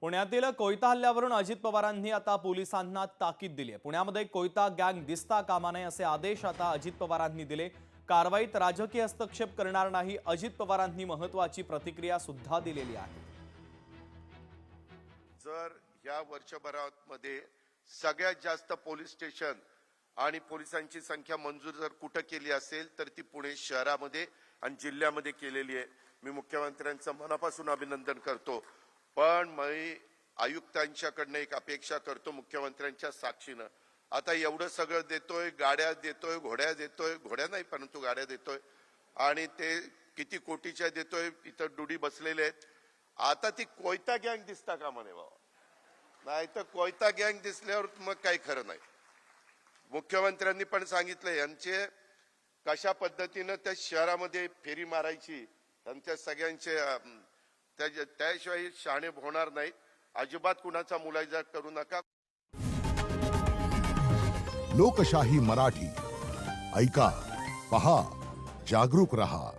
पुण्यातील कोयता हल्ल्यावरून अजित पवारांनी आता पोलिसांना ताकीद दिली आहे। पुण्यामध्ये कोयता गँग दिसता कामा नये असे आदेश आता अजित पवारांनी दिले। कारवाईत राजकीय हस्तक्षेप करणार नाही अजित पवारांनी महत्त्वाची प्रतिक्रिया सुद्धा दिलेली आहे। जर या वर्षभरामध्ये सगळ्यात जास्त पोलीस स्टेशन आणि पोलिसांची संख्या मंजूर जर कुठे केली असेल तर ती पुणे शहरामध्ये आणि जिल्ह्यामध्ये केलेली आहे। मी मुख्यमंत्र्यांचं मनापासून अभिनंदन करतो, पण मी आयुक्तांच्याकडनं एक अपेक्षा करतो मुख्यमंत्र्यांच्या साक्षीनं। आता एवढं सगळं देतोय, गाड्या देतोय, घोड्या देतोय, घोड्या नाही परंतु गाड्या देतोय आणि ते किती कोटीच्या देतोय, इथं डुडी बसलेले आहेत। आता ती कोयता गँग दिसता का म्हणे बाबा, नाही तर कोयता गँग दिसल्यावर मग काही खरं नाही। मुख्यमंत्र्यांनी पण सांगितलं यांचे कशा पद्धतीनं त्या शहरामध्ये फेरी मारायची, त्यांच्या सगळ्यांचे त्याशिवाय शहाणे होणार नाही। अजिबात कुणाचा मुलायजा करू नका। लोकशाही मराठी ऐका, पहा, जागरूक रहा।